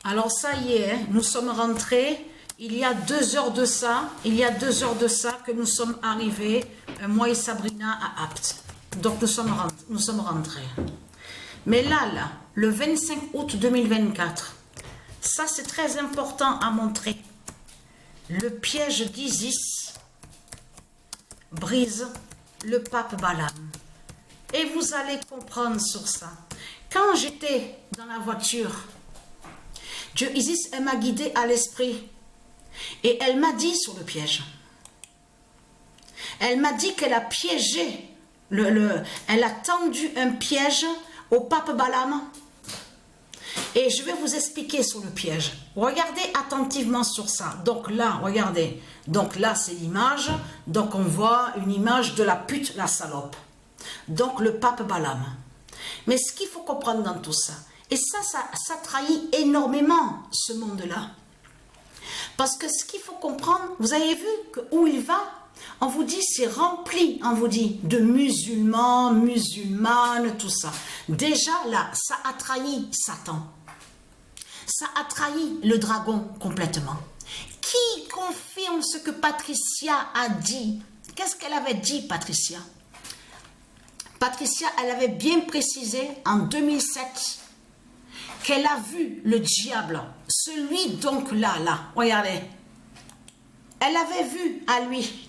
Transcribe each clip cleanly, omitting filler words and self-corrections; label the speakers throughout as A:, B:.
A: Alors ça y est, hein, nous sommes rentrés, il y a 2 heures de ça, que nous sommes arrivés, moi et Sabrina à Apt. Donc nous sommes rentrés. Mais là, le 25 août 2024, ça c'est très important à montrer. Le piège d'Isis brise le pape Balaam. Et vous allez comprendre sur ça. Quand j'étais dans la voiture, Dieu Isis, elle m'a guidée à l'esprit. Et elle m'a dit sur le piège. Elle m'a dit qu'elle a piégé, elle a tendu un piège au pape Balaam. Et je vais vous expliquer sur le piège. Regardez attentivement sur ça. Donc là, regardez. Donc là, c'est l'image. Donc on voit une image de la pute, la salope. Donc le pape Balaam. Mais ce qu'il faut comprendre dans tout ça, et ça trahit énormément ce monde-là. Parce que ce qu'il faut comprendre, vous avez vu que où il va, on vous dit c'est rempli, on vous dit de musulmans, musulmanes, tout ça. Déjà là, ça a trahi Satan. Ça a trahi le dragon complètement. Qui confirme ce que Patricia a dit? Qu'est-ce qu'elle avait dit, Patricia? Patricia, elle avait bien précisé en 2007 qu'elle a vu le diable, celui donc là, regardez. Elle avait vu à lui.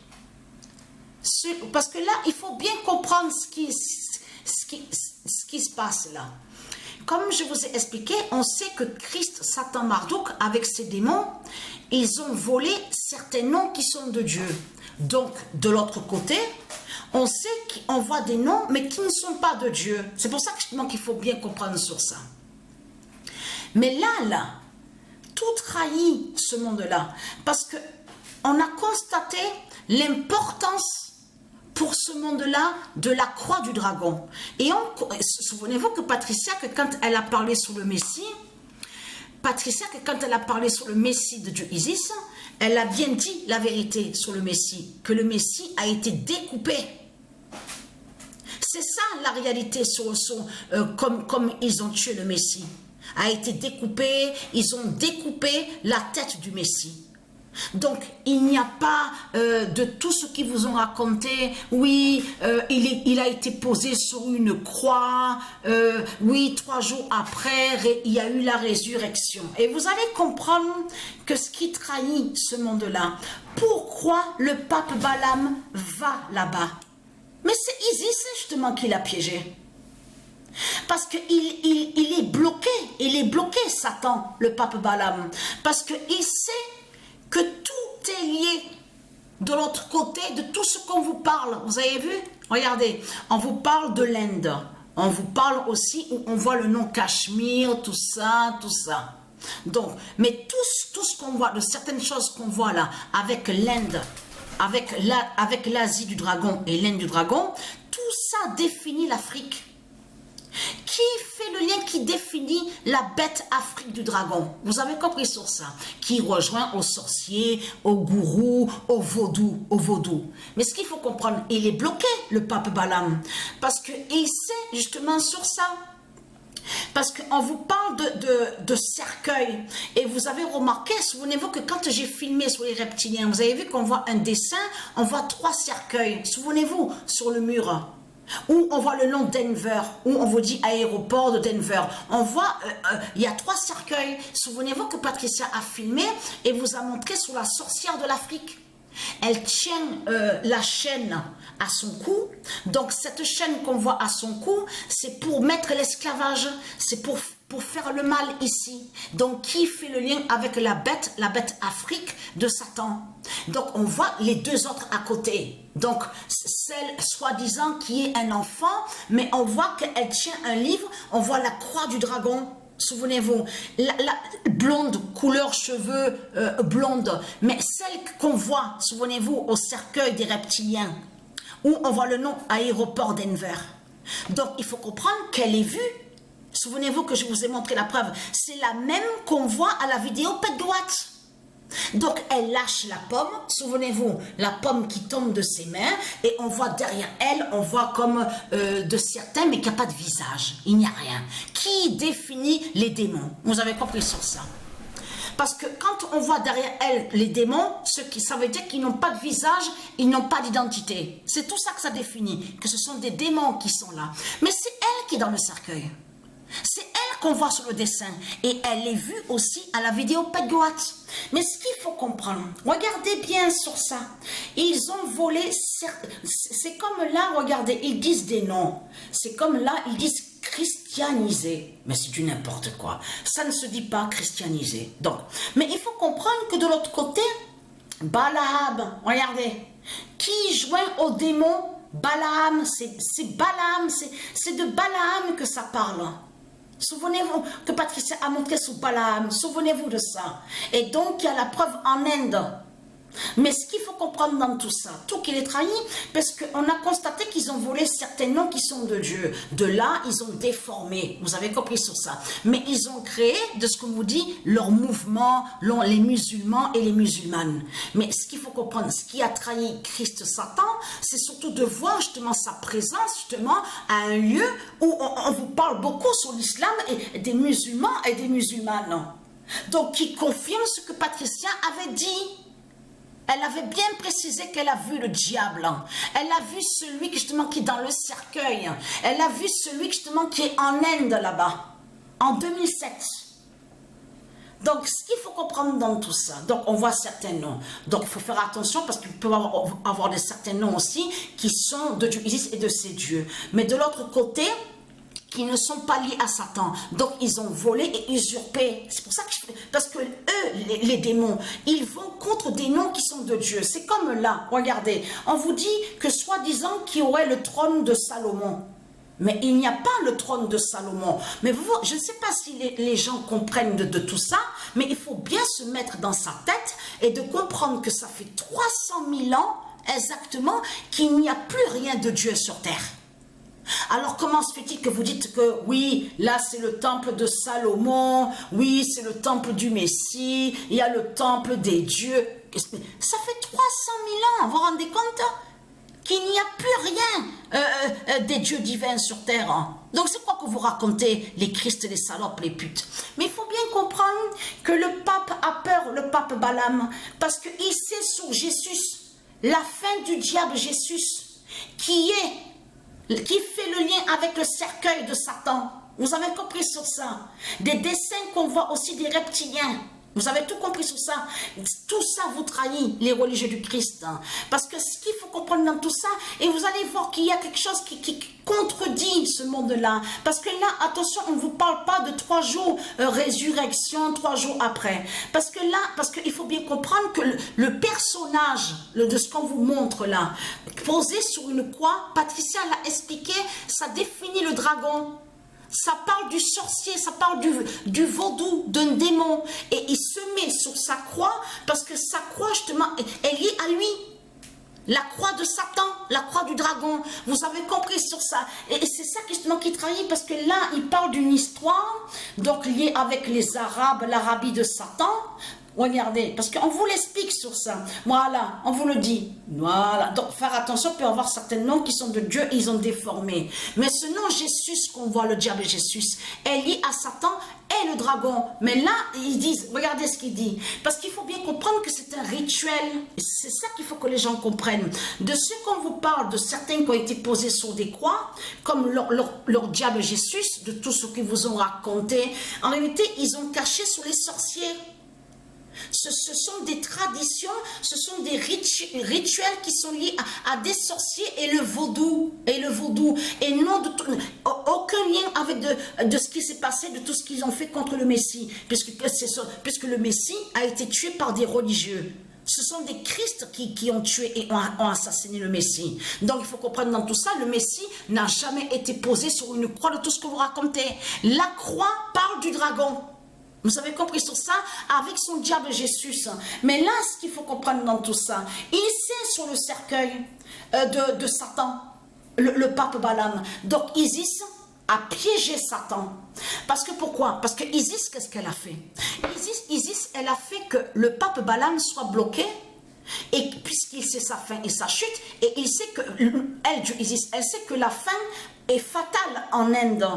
A: Parce que là, il faut bien comprendre ce qui se passe là. Comme je vous ai expliqué, on sait que Christ, Satan, Marduk, avec ses démons, ils ont volé certains noms qui sont de Dieu. Donc, de l'autre côté, on sait qu'on voit des noms, mais qui ne sont pas de Dieu. C'est pour ça qu'il faut bien comprendre sur ça. Mais là, tout trahit ce monde-là. Parce qu'on a constaté l'importance pour ce monde-là de la croix du dragon. Et souvenez-vous que Patricia, que quand elle a parlé sur le Messie, de Dieu Isis, elle a bien dit la vérité sur le Messie, que le Messie a été découpé. C'est ça la réalité comme ils ont tué le Messie. A été découpé, ils ont découpé la tête du Messie. Donc, il n'y a pas de tout ce qu'ils vous ont raconté. Oui, il a été posé sur une croix. Oui, 3 jours après, il y a eu la résurrection. Et vous allez comprendre que ce qui trahit ce monde-là, pourquoi le pape Balaam va là-bas? Mais c'est Isis justement qui l'a piégé. Parce qu'il est bloqué, Satan, le pape Balaam. Parce qu'il sait que tout est lié de l'autre côté de tout ce qu'on vous parle. Vous avez vu? Regardez, on vous parle de l'Inde. On vous parle aussi où on voit le nom Cachemire, tout ça. Donc, mais tout ce qu'on voit, de certaines choses qu'on voit là, avec l'Inde, avec l'Asie du dragon et l'Inde du dragon, tout ça définit l'Afrique. Qui fait le lien qui définit la bête Afrique du dragon? Vous avez compris sur ça? Qui rejoint aux sorciers, aux gourous, au vaudou. Mais ce qu'il faut comprendre, il est bloqué, le pape Balaam. Parce qu'il sait justement sur ça. Parce qu'on vous parle de cercueil. Et vous avez remarqué, souvenez-vous que quand j'ai filmé sur les reptiliens, vous avez vu qu'on voit un dessin, on voit 3 cercueils. Souvenez-vous, sur le mur. Où on voit le nom Denver, où on vous dit aéroport de Denver. On voit, il y a 3 cercueils. Souvenez-vous que Patricia a filmé et vous a montré sur la sorcière de l'Afrique. Elle tient la chaîne à son cou. Donc cette chaîne qu'on voit à son cou, c'est pour mettre l'esclavage. C'est pour faire le mal ici. Donc qui fait le lien avec la bête Afrique de Satan? Donc on voit les 2 autres à côté. Donc celle soi-disant qui est un enfant, mais on voit qu'elle tient un livre, on voit la croix du dragon. Souvenez-vous, la blonde, couleur cheveux blonde, mais celle qu'on voit, souvenez-vous, au cercueil des reptiliens, où on voit le nom aéroport Denver. Donc il faut comprendre qu'elle est vue. Souvenez-vous que je vous ai montré la preuve. C'est la même qu'on voit à la vidéo Pet Droite. Donc elle lâche la pomme, souvenez-vous, la pomme qui tombe de ses mains, et on voit derrière elle, on voit comme de certains, mais qu'il n'y a pas de visage, il n'y a rien. Qui définit les démons? Vous avez compris sur ça? Parce que quand on voit derrière elles les démons, ça veut dire qu'ils n'ont pas de visage, ils n'ont pas d'identité. C'est tout ça que ça définit, que ce sont des démons qui sont là. Mais c'est elle qui est dans le cercueil. C'est elle qu'on voit sur le dessin. Et elle est vue aussi à la vidéo Petgoat. Mais ce qu'il faut comprendre, regardez bien sur ça. Ils ont volé, c'est comme là, regardez, ils disent des noms. C'est comme là, ils disent christianisé. Mais c'est du n'importe quoi. Ça ne se dit pas christianisé. Donc, mais il faut comprendre que de l'autre côté, Balaam, regardez, qui joint au démon, Balaam, c'est Balaam, c'est de Balaam que ça parle. Souvenez-vous que Patricia a montré sous Balaam, souvenez-vous de ça. Et donc, il y a la preuve en Inde. Mais ce qu'il faut comprendre dans tout ça, tout qu'il est trahi, parce qu'on a constaté qu'ils ont volé certains noms qui sont de Dieu. De là, ils ont déformé. Vous avez compris sur ça. Mais ils ont créé, de ce qu'on vous dit, leur mouvement, les musulmans et les musulmanes. Mais ce qu'il faut comprendre, ce qui a trahi Christ Satan, c'est surtout de voir justement sa présence, justement, à un lieu où on vous parle beaucoup sur l'islam et des musulmans et des musulmanes. Donc, qui confirme ce que Patricia avait dit. Elle avait bien précisé qu'elle a vu le diable. Elle a vu celui justement qui est dans le cercueil. Elle a vu celui justement qui est en Inde là-bas, en 2007. Donc, ce qu'il faut comprendre dans tout ça, donc on voit certains noms. Donc, il faut faire attention parce qu'il peut avoir des certains noms aussi qui sont de Dieu Isis et de ses dieux. Mais de l'autre côté, qui ne sont pas liés à Satan. Donc, ils ont volé et usurpé. C'est pour ça que parce que eux, les démons, ils vont contre des noms qui sont de Dieu. C'est comme là, regardez, on vous dit que soi-disant qu'il y aurait le trône de Salomon. Mais il n'y a pas le trône de Salomon. Mais vous, je ne sais pas si les gens comprennent de tout ça, mais il faut bien se mettre dans sa tête et de comprendre que ça fait 300 000 ans exactement qu'il n'y a plus rien de Dieu sur terre. Alors comment se fait-il que vous dites que oui, là c'est le temple de Salomon, oui c'est le temple du Messie, il y a le temple des dieux. Ça fait 300 000 ans, vous vous rendez compte qu'il n'y a plus rien des dieux divins sur terre. Donc c'est quoi que vous racontez, les Christ, les salopes, les putes? Mais il faut bien comprendre que le pape a peur, le pape Balaam, parce qu'il sait sur Jésus, la fin du diable Jésus, qui fait le lien avec le cercueil de Satan. Vous avez compris sur ça. Des dessins qu'on voit aussi des reptiliens. Vous avez tout compris sur ça. Tout ça vous trahit, les religieux du Christ. Parce que ce qu'il faut comprendre dans tout ça, et vous allez voir qu'il y a quelque chose qui contredit ce monde-là. Parce que là, attention, on ne vous parle pas de 3 jours résurrection, 3 jours après. Parce que là, qu'il faut bien comprendre que le personnage de ce qu'on vous montre là, posé sur une croix, Patricia l'a expliqué, ça définit le dragon. Ça parle du sorcier, ça parle du vaudou, d'un démon. Et il se met sur sa croix parce que sa croix, justement, est liée à lui. La croix de Satan, la croix du dragon. Vous avez compris sur ça. Et c'est ça justement qui trahit parce que là, il parle d'une histoire, donc liée avec les Arabes, l'Arabie de Satan. Regardez, parce qu'on vous l'explique sur ça. Voilà, on vous le dit. Voilà, donc faire attention, peut y avoir certains noms qui sont de Dieu, ils ont déformé. Mais ce nom Jésus qu'on voit, le diable Jésus, est lié à Satan et le dragon. Mais là, ils disent, regardez ce qu'il dit. Parce qu'il faut bien comprendre que c'est un rituel. C'est ça qu'il faut que les gens comprennent. De ce qu'on vous parle, de certains qui ont été posés sur des croix, comme leur diable Jésus, de tout ce qu'ils vous ont raconté, en réalité, ils ont caché sur les sorciers. Ce sont des traditions, ce sont des rituels qui sont liés à des sorciers et le vaudou. Et non aucun lien avec de ce qui s'est passé, de tout ce qu'ils ont fait contre le Messie. Puisque le Messie a été tué par des religieux. Ce sont des Christ qui ont tué et ont assassiné le Messie. Donc il faut comprendre dans tout ça, le Messie n'a jamais été posé sur une croix de tout ce que vous racontez. La croix parle du dragon. Vous avez compris sur ça avec son diable Jésus. Mais là, ce qu'il faut comprendre dans tout ça, il sait sur le cercueil de Satan, le pape Balaam. Donc Isis a piégé Satan. Parce que pourquoi? Parce que Isis, qu'est-ce qu'elle a fait? Isis, elle a fait que le pape Balaam soit bloqué. Et puisqu'il sait sa fin et sa chute, et il sait que, elle sait que la fin est fatale en Inde.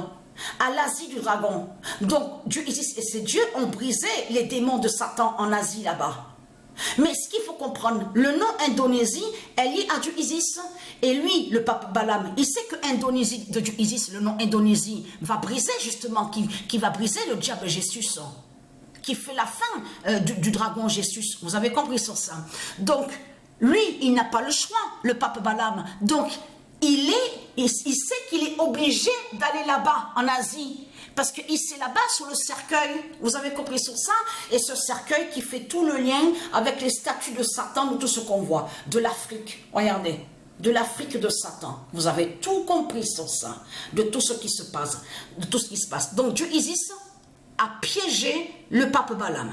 A: à l'Asie du dragon. Donc, Dieu Isis et ses dieux ont brisé les démons de Satan en Asie là-bas. Mais ce qu'il faut comprendre, le nom Indonésie est lié à Dieu Isis. Et lui, le pape Balaam, il sait que Indonésie, de Dieu Isis, le nom Indonésie, va briser justement, qui va briser le diable Jésus, qui fait la fin du dragon Jésus. Vous avez compris sur ça. Donc, lui, il n'a pas le choix, le pape Balaam. Donc, il sait qu'il est obligé d'aller là-bas, en Asie. Parce qu'il s'est là-bas sur le cercueil, vous avez compris sur ça, et ce cercueil qui fait tout le lien avec les statues de Satan, de tout ce qu'on voit, de l'Afrique, regardez, de l'Afrique de Satan, vous avez tout compris sur ça, de tout ce qui se passe, de tout ce qui se passe. Donc Dieu Isis a piégé le pape Balaam.